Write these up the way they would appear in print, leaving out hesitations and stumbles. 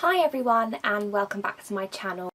Hi everyone and welcome back to my channel.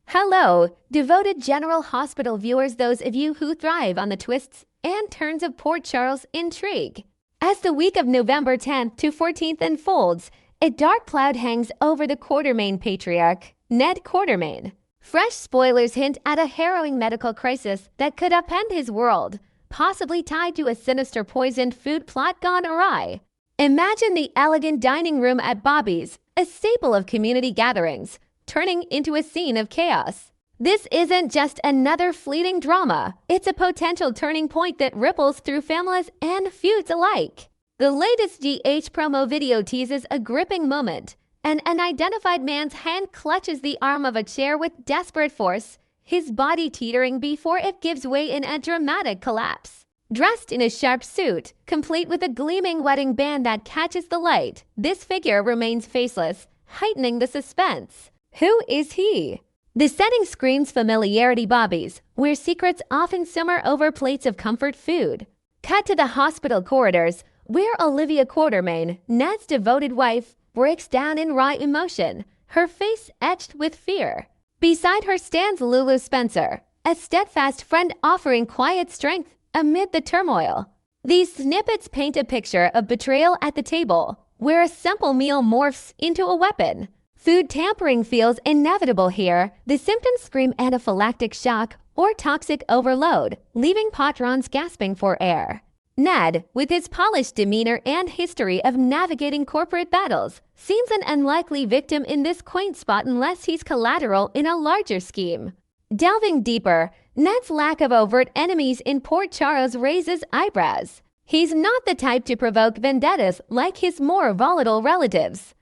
Hello, devoted General Hospital viewers, those of you who thrive on the twists and turns of Port Charles intrigue. As the week of November 10th to 14th unfolds, a dark cloud hangs over the Quartermaine patriarch, Ned Quartermaine. Fresh spoilers hint at a harrowing medical crisis that could upend his world, possibly tied to a sinister poisoned food plot gone awry. Imagine the elegant dining room at Bobby's, a staple of community gatherings, turning into a scene of chaos. This isn't just another fleeting drama. It's a potential turning point that ripples through families and feuds alike. The latest GH promo video teases a gripping moment. An unidentified man's hand clutches the arm of a chair with desperate force, his body teetering before it gives way in a dramatic collapse. Dressed in a sharp suit, complete with a gleaming wedding band that catches the light, this figure remains faceless, heightening the suspense. Who is he? The setting screams familiarity Bobby's, where secrets often simmer over plates of comfort food. Cut to the hospital corridors, where Olivia Quartermaine, Ned's devoted wife, breaks down in raw emotion, her face etched with fear. Beside her stands Lulu Spencer, a steadfast friend offering quiet strength amid the turmoil. These snippets paint a picture of betrayal at the table, where a simple meal morphs into a weapon. Food tampering feels inevitable here. The symptoms scream anaphylactic shock or toxic overload, leaving patrons gasping for air. Ned, with his polished demeanor and history of navigating corporate battles, seems an unlikely victim in this quaint spot unless he's collateral in a larger scheme. Delving deeper, Ned's lack of overt enemies in Port Charles raises eyebrows. He's not the type to provoke vendettas like his more volatile relatives.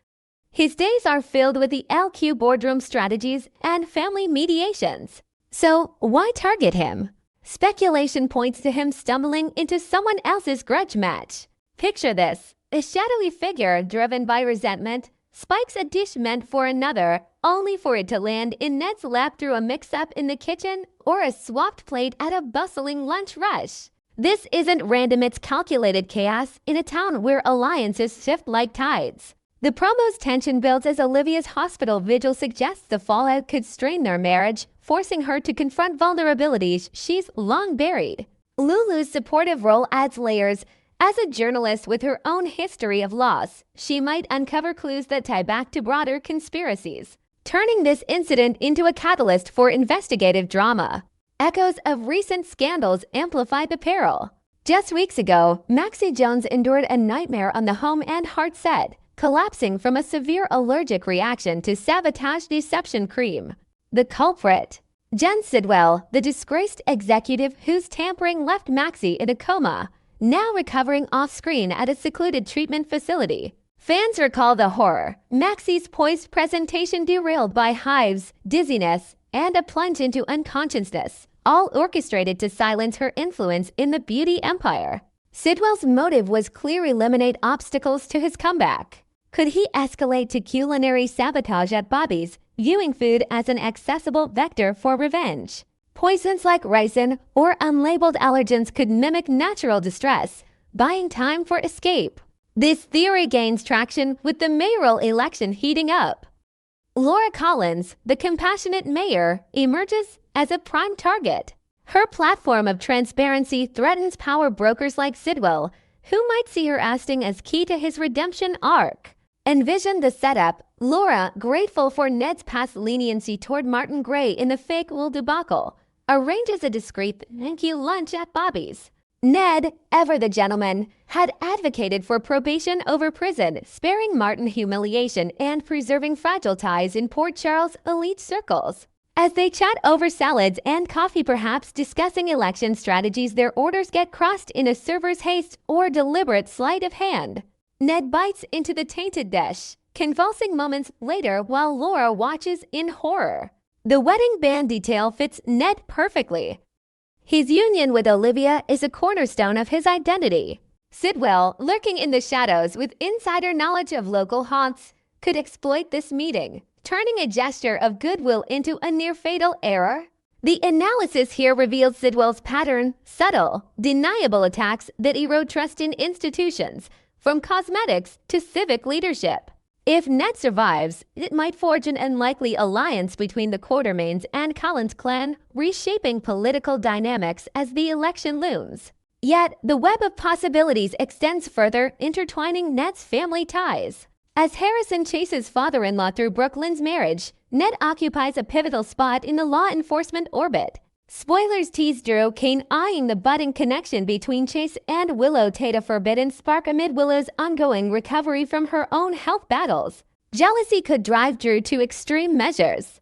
His days are filled with the LQ boardroom strategies and family mediations. So why target him? Speculation points to him stumbling into someone else's grudge match. Picture this: a shadowy figure driven by resentment spikes a dish meant for another, only for it to land in Ned's lap through a mix-up in the kitchen or a swapped plate at a bustling lunch rush. This isn't random, it's calculated chaos in a town where alliances shift like tides. The promo's tension builds as Olivia's hospital vigil suggests the fallout could strain their marriage, forcing her to confront vulnerabilities she's long buried. Lulu's supportive role adds layers. As a journalist with her own history of loss, she might uncover clues that tie back to broader conspiracies, turning this incident into a catalyst for investigative drama. Echoes of recent scandals amplify the peril. Just weeks ago, Maxie Jones endured a nightmare on the Home and Heart set, collapsing from a severe allergic reaction to sabotage deception cream. The culprit, Jen Sidwell, the disgraced executive whose tampering left Maxie in a coma, now recovering off-screen at a secluded treatment facility. Fans recall the horror: Maxie's poised presentation derailed by hives, dizziness, and a plunge into unconsciousness, all orchestrated to silence her influence in the beauty empire. Sidwell's motive was clear: eliminate obstacles to his comeback. Could he escalate to culinary sabotage at Bobby's, viewing food as an accessible vector for revenge? Poisons like ricin or unlabeled allergens could mimic natural distress, buying time for escape. This theory gains traction with the mayoral election heating up. Laura Collins, the compassionate mayor, emerges as a prime target. Her platform of transparency threatens power brokers like Sidwell, who might see her acting as key to his redemption arc. Envision the setup: Laura, grateful for Ned's past leniency toward Martin Gray in the fake wool debacle, arranges a discreet thank you lunch at Bobby's. Ned, ever the gentleman, had advocated for probation over prison, sparing Martin humiliation and preserving fragile ties in Port Charles' elite circles. As they chat over salads and coffee, perhaps discussing election strategies, their orders get crossed in a server's haste or deliberate sleight of hand. Ned bites into the tainted dish, convulsing moments later while Laura watches in horror. The wedding band detail fits Ned perfectly. His union with Olivia is a cornerstone of his identity. Sidwell, lurking in the shadows with insider knowledge of local haunts, could exploit this meeting, turning a gesture of goodwill into a near-fatal error. The analysis here reveals Sidwell's pattern: subtle, deniable attacks that erode trust in institutions, from cosmetics to civic leadership. If Ned survives, it might forge an unlikely alliance between the Quartermaines and Collins clan, reshaping political dynamics as the election looms. Yet, the web of possibilities extends further, intertwining Ned's family ties. As Harrison Chase's father-in-law through Brooklyn's marriage, Ned occupies a pivotal spot in the law enforcement orbit. Spoilers tease Drew Kane eyeing the budding connection between Chase and Willow Tate, a forbidden spark amid Willow's ongoing recovery from her own health battles. Jealousy could drive Drew to extreme measures.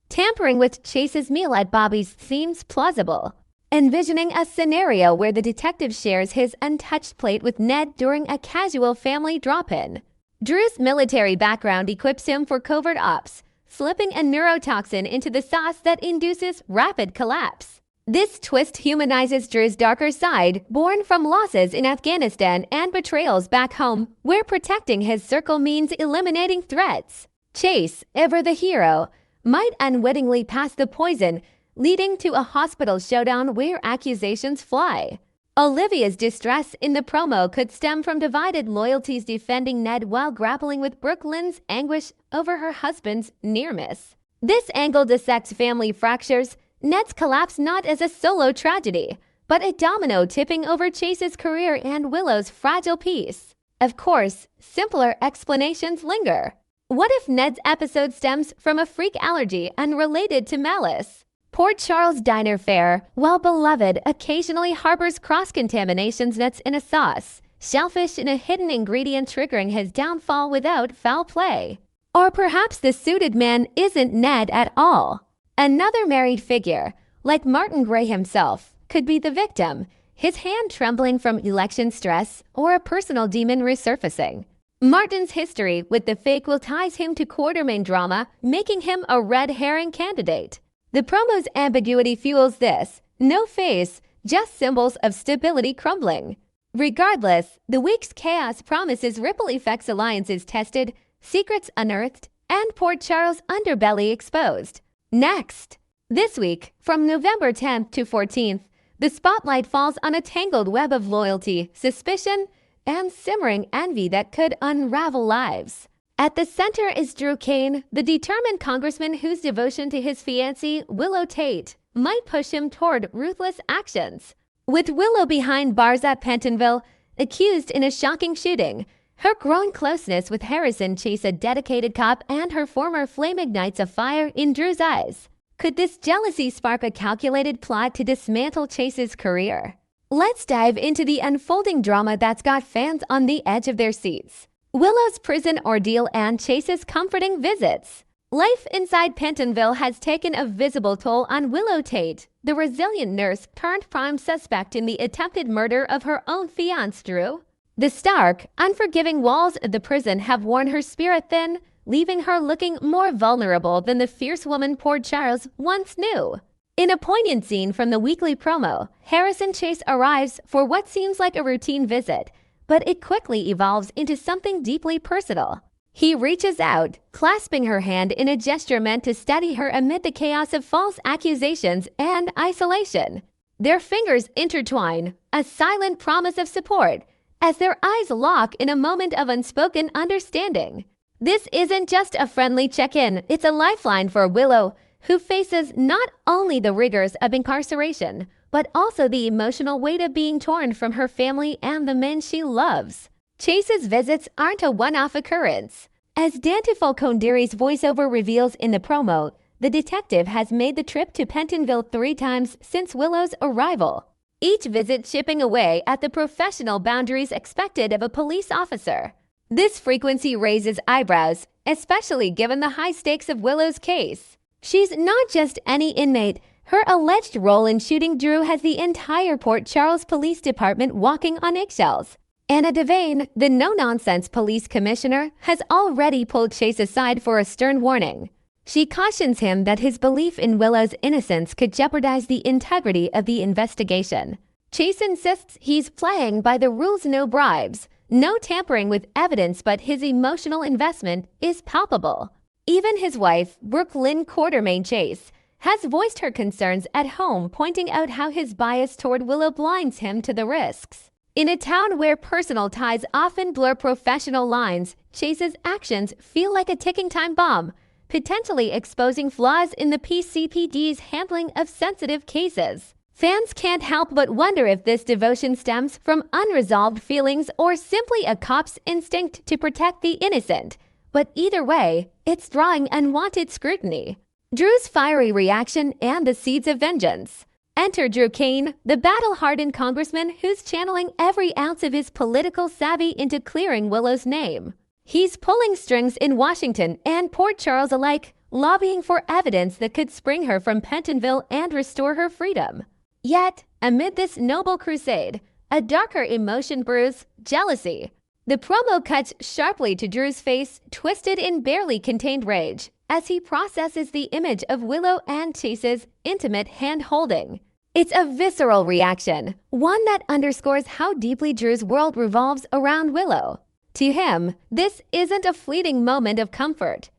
Tampering with Chase's meal at Bobby's seems plausible, envisioning a scenario where the detective shares his untouched plate with Ned during a casual family drop-in. Drew's military background equips him for covert ops, slipping a neurotoxin into the sauce that induces rapid collapse. This twist humanizes Drew's darker side, born from losses in Afghanistan and betrayals back home, where protecting his circle means eliminating threats. Chase, ever the hero, might unwittingly pass the poison, leading to a hospital showdown where accusations fly. Olivia's distress in the promo could stem from divided loyalties, defending Ned while grappling with Brooklyn's anguish over her husband's near miss. This angle dissects family fractures, Ned's collapse not as a solo tragedy, but a domino tipping over Chase's career and Willow's fragile peace. Of course, simpler explanations linger. What if Ned's episode stems from a freak allergy unrelated to malice? Port Charles diner fare, while beloved, occasionally harbors cross-contaminations nuts in a sauce, shellfish in a hidden ingredient triggering his downfall without foul play. Or perhaps the suited man isn't Ned at all. Another married figure, like Martin Gray himself, could be the victim, his hand trembling from election stress or a personal demon resurfacing. Martin's history with the fake will ties him to Quartermaine drama, making him a red herring candidate. The promo's ambiguity fuels this. No face, just symbols of stability crumbling. Regardless, the week's chaos promises ripple effects, alliances tested, secrets unearthed, and Port Charles' underbelly exposed. Next! This week, from November 10th to 14th, the spotlight falls on a tangled web of loyalty, suspicion, and simmering envy that could unravel lives. At the center is Drew Kane, the determined congressman whose devotion to his fiancée, Willow Tate, might push him toward ruthless actions. With Willow behind bars at Pentonville, accused in a shocking shooting, her growing closeness with Harrison Chase, a dedicated cop, and her former flame ignites a fire in Drew's eyes. Could this jealousy spark a calculated plot to dismantle Chase's career? Let's dive into the unfolding drama that's got fans on the edge of their seats. Willow's prison ordeal and Chase's comforting visits. Life inside Pentonville has taken a visible toll on Willow Tate, the resilient nurse turned prime suspect in the attempted murder of her own fiancé Drew. The stark, unforgiving walls of the prison have worn her spirit thin, leaving her looking more vulnerable than the fierce woman Port Charles once knew. In a poignant scene from the weekly promo, Harrison Chase arrives for what seems like a routine visit, but it quickly evolves into something deeply personal. He reaches out, clasping her hand in a gesture meant to steady her amid the chaos of false accusations and isolation. Their fingers intertwine, a silent promise of support, as their eyes lock in a moment of unspoken understanding. This isn't just a friendly check-in, it's a lifeline for Willow, who faces not only the rigors of incarceration, but also the emotional weight of being torn from her family and the men she loves. Chase's visits aren't a one-off occurrence. As Dante Falconderi's voiceover reveals in the promo, the detective has made the trip to Pentonville 3 times since Willow's arrival, each visit chipping away at the professional boundaries expected of a police officer. This frequency raises eyebrows, especially given the high stakes of Willow's case. She's not just any inmate. Her alleged role in shooting Drew has the entire Port Charles Police Department walking on eggshells. Anna Devane, the no-nonsense police commissioner, has already pulled Chase aside for a stern warning. She cautions him that his belief in Willow's innocence could jeopardize the integrity of the investigation. Chase insists he's playing by the rules, no bribes, no tampering with evidence, but his emotional investment is palpable. Even his wife, Brooklyn Quartermaine Chase, has voiced her concerns at home, pointing out how his bias toward Willow blinds him to the risks. In a town where personal ties often blur professional lines, Chase's actions feel like a ticking time bomb, potentially exposing flaws in the PCPD's handling of sensitive cases. Fans can't help but wonder if this devotion stems from unresolved feelings or simply a cop's instinct to protect the innocent. But either way, it's drawing unwanted scrutiny. Drew's fiery reaction and the seeds of vengeance. Enter Drew Kane, the battle-hardened congressman who's channeling every ounce of his political savvy into clearing Willow's name. He's pulling strings in Washington and Port Charles alike, lobbying for evidence that could spring her from Pentonville and restore her freedom. Yet, amid this noble crusade, a darker emotion brews: jealousy. The promo cuts sharply to Drew's face, twisted in barely contained rage, as he processes the image of Willow and Chase's intimate hand-holding. It's a visceral reaction, one that underscores how deeply Drew's world revolves around Willow. To him, this isn't a fleeting moment of comfort.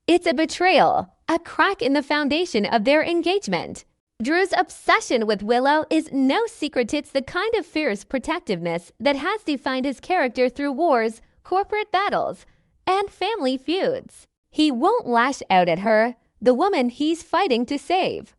It's a betrayal, a crack in the foundation of their engagement. Drew's obsession with Willow is no secret. It's the kind of fierce protectiveness that has defined his character through wars, corporate battles, and family feuds. He won't lash out at her, the woman he's fighting to save.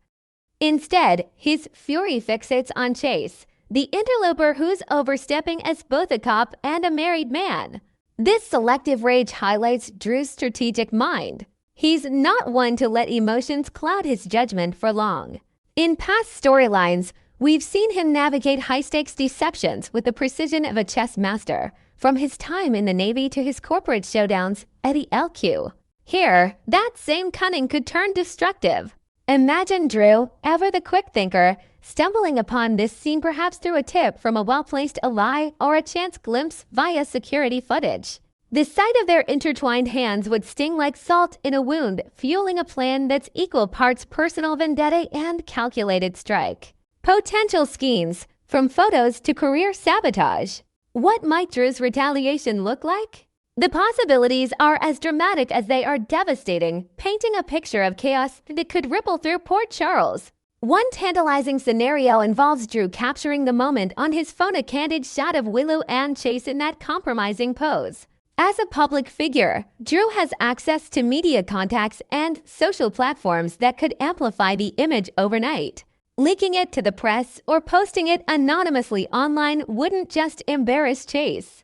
Instead, his fury fixates on Chase, the interloper who's overstepping as both a cop and a married man. This selective rage highlights Drew's strategic mind. He's not one to let emotions cloud his judgment for long. In past storylines, we've seen him navigate high-stakes deceptions with the precision of a chess master, from his time in the Navy to his corporate showdowns at the LQ. Here, that same cunning could turn destructive. Imagine Drew, ever the quick thinker, stumbling upon this scene perhaps through a tip from a well-placed ally or a chance glimpse via security footage. The sight of their intertwined hands would sting like salt in a wound, fueling a plan that's equal parts personal vendetta and calculated strike. Potential schemes, from photos to career sabotage. What might Drew's retaliation look like? The possibilities are as dramatic as they are devastating, painting a picture of chaos that could ripple through Port Charles. One tantalizing scenario involves Drew capturing the moment on his phone, a candid shot of Willow and Chase in that compromising pose. As a public figure, Drew has access to media contacts and social platforms that could amplify the image overnight. Leaking it to the press or posting it anonymously online wouldn't just embarrass Chase.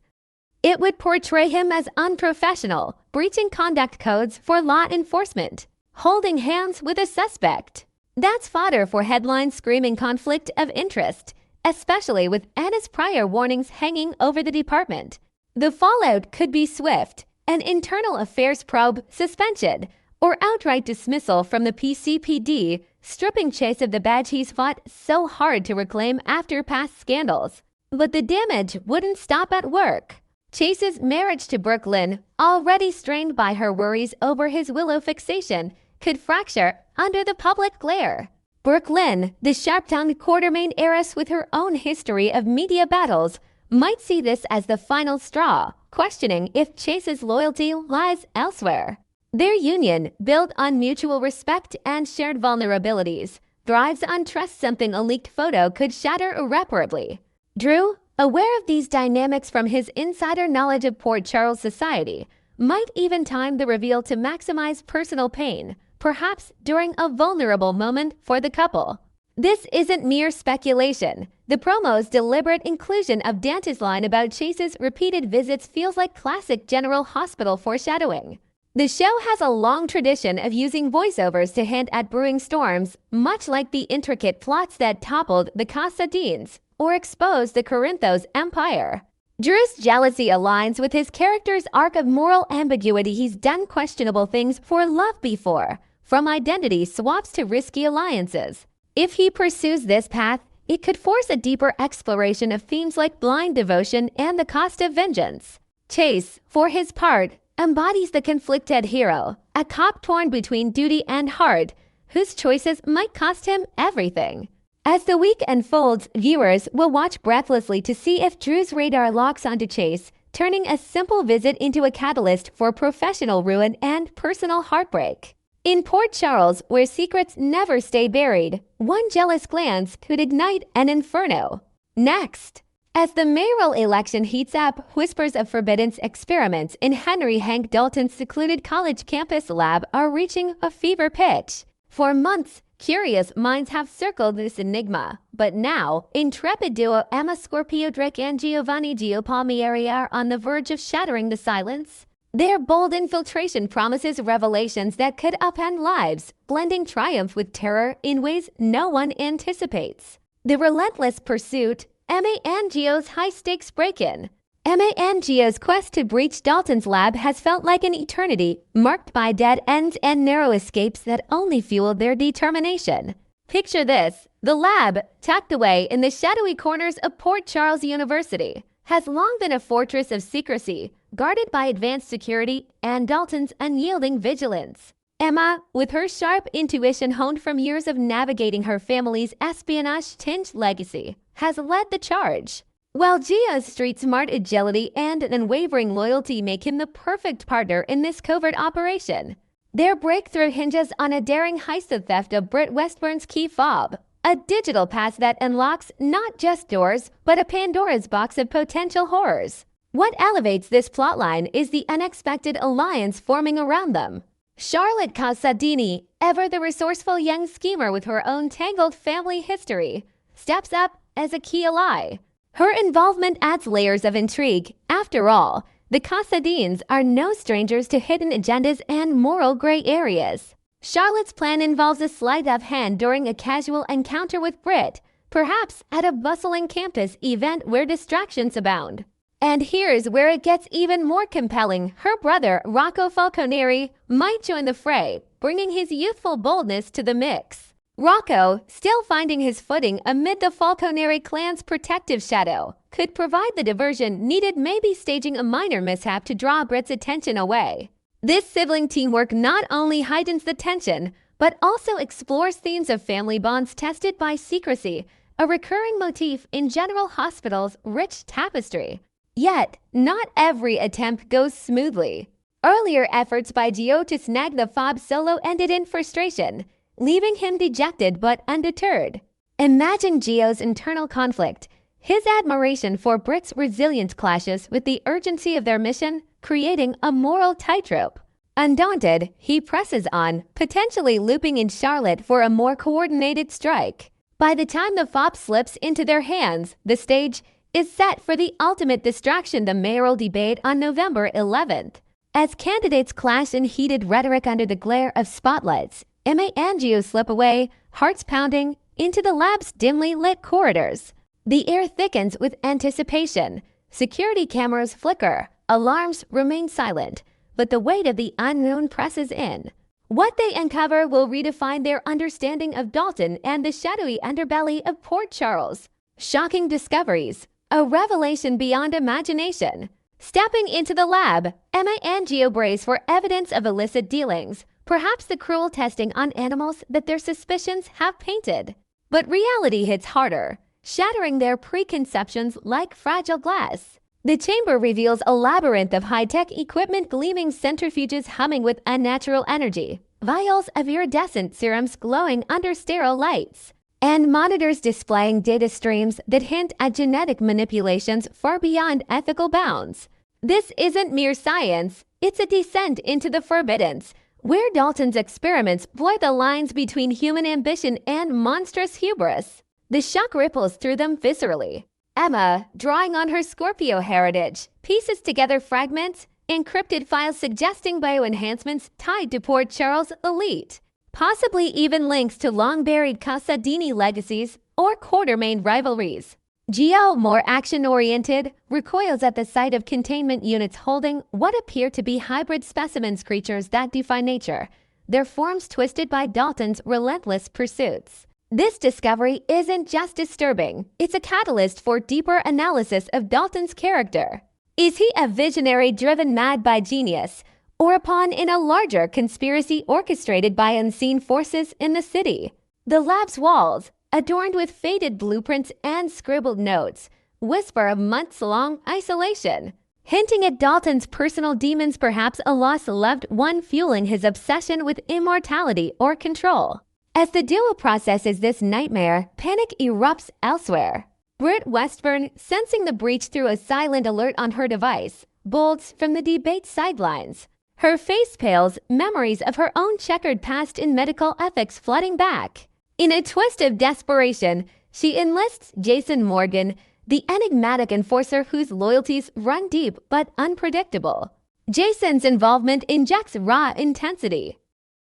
It would portray him as unprofessional, breaching conduct codes for law enforcement, holding hands with a suspect. That's fodder for headlines screaming conflict of interest, especially with Anna's prior warnings hanging over the department. The fallout could be swift: an internal affairs probe, suspension, or outright dismissal from the PCPD, stripping Chase of the badge he's fought so hard to reclaim after past scandals. But the damage wouldn't stop at work. Chase's marriage to Brooklyn, already strained by her worries over his Willow fixation, could fracture under the public glare. Brooklyn, the sharp-tongued Quartermain heiress with her own history of media battles, might see this as the final straw, questioning if Chase's loyalty lies elsewhere. Their union, built on mutual respect and shared vulnerabilities, thrives on trust, something a leaked photo could shatter irreparably. Drew, aware of these dynamics from his insider knowledge of Port Charles society, might even time the reveal to maximize personal pain, perhaps during a vulnerable moment for the couple. This isn't mere speculation. The promo's deliberate inclusion of Dante's line about Chase's repeated visits feels like classic General Hospital foreshadowing. The show has a long tradition of using voiceovers to hint at brewing storms, much like the intricate plots that toppled the Casadines or exposed the Corinthos empire. Drew's jealousy aligns with his character's arc of moral ambiguity. He's done questionable things for love before, from identity swaps to risky alliances. If he pursues this path, it could force a deeper exploration of themes like blind devotion and the cost of vengeance. Chase, for his part, embodies the conflicted hero, a cop torn between duty and heart, whose choices might cost him everything. As the week unfolds, viewers will watch breathlessly to see if Drew's radar locks onto Chase, turning a simple visit into a catalyst for professional ruin and personal heartbreak. In Port Charles, where secrets never stay buried, one jealous glance could ignite an inferno. Next, As the mayoral election heats up, whispers of forbidden experiments in Henry Hank Dalton's secluded college campus lab are reaching a fever pitch. For months, curious minds have circled this enigma, but now, intrepid duo Emma Scorpio Drake and Giovanni Gio Palmieri are on the verge of shattering the silence. Their bold infiltration promises revelations that could upend lives, blending triumph with terror in ways no one anticipates. The relentless pursuit, Emma and Gio's high-stakes break-in. Emma and Gio's quest to breach Dalton's lab has felt like an eternity, marked by dead ends and narrow escapes that only fueled their determination. Picture this: the lab, tucked away in the shadowy corners of Port Charles University, has long been a fortress of secrecy, guarded by advanced security and Dalton's unyielding vigilance. Emma, with her sharp intuition honed from years of navigating her family's espionage-tinged legacy, has led the charge. While Gio's street-smart agility and unwavering loyalty make him the perfect partner in this covert operation. Their breakthrough hinges on a daring heist theft of Britt Westburn's key fob, a digital pass that unlocks not just doors, but a Pandora's box of potential horrors. What elevates this plotline is the unexpected alliance forming around them. Charlotte Casadini, ever the resourceful young schemer with her own tangled family history, steps up as a key ally. Her involvement adds layers of intrigue. After all, the Casadines are no strangers to hidden agendas and moral gray areas. Charlotte's plan involves a sleight of hand during a casual encounter with Britt, perhaps at a bustling campus event where distractions abound. And here's where it gets even more compelling. Her brother, Rocco Falconeri, might join the fray, bringing his youthful boldness to the mix. Rocco, still finding his footing amid the Falconeri clan's protective shadow, could provide the diversion needed, maybe staging a minor mishap to draw Britt's attention away. This sibling teamwork not only heightens the tension, but also explores themes of family bonds tested by secrecy, a recurring motif in General Hospital's rich tapestry. Yet, not every attempt goes smoothly. Earlier efforts by Gio to snag the fob solo ended in frustration, leaving him dejected but undeterred. Imagine Gio's internal conflict. His admiration for Britt's resilience clashes with the urgency of their mission, creating a moral tightrope. Undaunted, he presses on, potentially looping in Charlotte for a more coordinated strike. By the time the fob slips into their hands, the stage is set for the ultimate distraction, the mayoral debate on November 11th. As candidates clash in heated rhetoric under the glare of spotlights, Emma and Gio slip away, hearts pounding, into the lab's dimly lit corridors. The air thickens with anticipation. Security cameras flicker, alarms remain silent, but the weight of the unknown presses in. What they uncover will redefine their understanding of Dalton and the shadowy underbelly of Port Charles. Shocking discoveries, a revelation beyond imagination. Stepping into the lab, Emma and Gio brace for evidence of illicit dealings, perhaps the cruel testing on animals that their suspicions have painted. But reality hits harder, shattering their preconceptions like fragile glass. The chamber reveals a labyrinth of high-tech equipment, gleaming centrifuges humming with unnatural energy, vials of iridescent serums glowing under sterile lights, and monitors displaying data streams that hint at genetic manipulations far beyond ethical bounds. This isn't mere science, it's a descent into the forbiddance, where Dalton's experiments blur the lines between human ambition and monstrous hubris. The shock ripples through them viscerally. Emma, drawing on her Scorpio heritage, pieces together fragments, encrypted files suggesting bioenhancements tied to Port Charles' elite, possibly even links to long-buried Casadini legacies or Quartermain rivalries. Gio, more action-oriented, recoils at the sight of containment units holding what appear to be hybrid specimens, creatures that defy nature, their forms twisted by Dalton's relentless pursuits. This discovery isn't just disturbing, it's a catalyst for deeper analysis of Dalton's character. Is he a visionary driven mad by genius, or a pawn in a larger conspiracy orchestrated by unseen forces in the city? The lab's walls, adorned with faded blueprints and scribbled notes, whisper of months-long isolation, hinting at Dalton's personal demons, perhaps a lost loved one fueling his obsession with immortality or control. As the duo processes this nightmare, panic erupts elsewhere. Britt Westburn, sensing the breach through a silent alert on her device, bolts from the debate sidelines. Her face pales, memories of her own checkered past in medical ethics flooding back. In a twist of desperation, she enlists Jason Morgan, the enigmatic enforcer whose loyalties run deep but unpredictable. Jason's involvement injects raw intensity.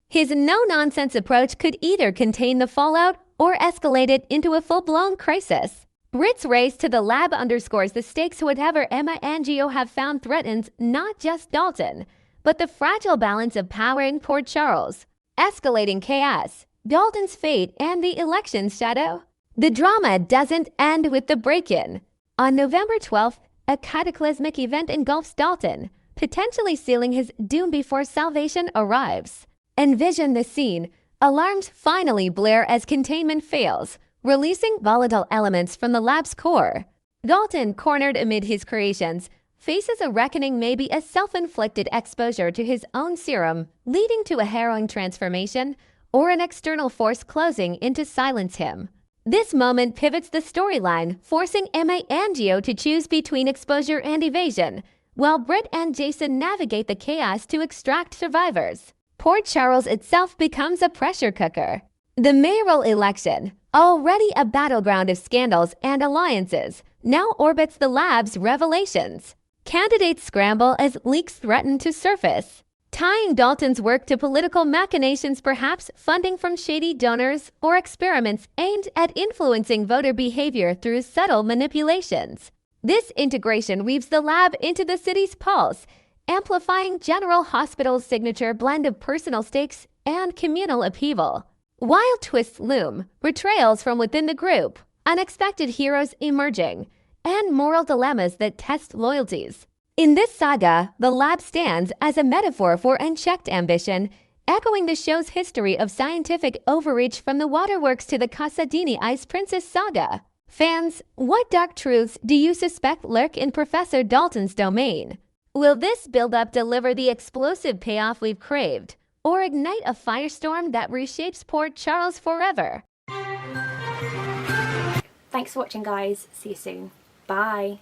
His no-nonsense approach could either contain the fallout or escalate it into a full-blown crisis. Britt's race to the lab underscores the stakes whatever Emma and Gio have found threatens not just Dalton, but the fragile balance of power in Port Charles. Escalating chaos, Dalton's fate, and the election's shadow. The drama doesn't end with the break-in. On November 12th, a cataclysmic event engulfs Dalton, potentially sealing his doom before salvation arrives. Envision the scene. Alarms finally blare as containment fails, releasing volatile elements from the lab's core. Dalton, cornered amid his creations, faces a reckoning, maybe a self-inflicted exposure to his own serum, leading to a harrowing transformation, or an external force closing in to silence him. This moment pivots the storyline, forcing Emma and Gio to choose between exposure and evasion, while Britt and Jason navigate the chaos to extract survivors. Port Charles itself becomes a pressure cooker. The mayoral election, already a battleground of scandals and alliances, now orbits the lab's revelations. Candidates scramble as leaks threaten to surface, tying Dalton's work to political machinations, perhaps funding from shady donors or experiments aimed at influencing voter behavior through subtle manipulations. This integration weaves the lab into the city's pulse, amplifying General Hospital's signature blend of personal stakes and communal upheaval. While twists loom, betrayals from within the group, unexpected heroes emerging, and moral dilemmas that test loyalties. In this saga, the lab stands as a metaphor for unchecked ambition, echoing the show's history of scientific overreach from the waterworks to the Casadini Ice Princess saga. Fans, what dark truths do you suspect lurk in Professor Dalton's domain? Will this build-up deliver the explosive payoff we've craved, or ignite a firestorm that reshapes Port Charles forever? Thanks for watching, guys. See you soon. Bye.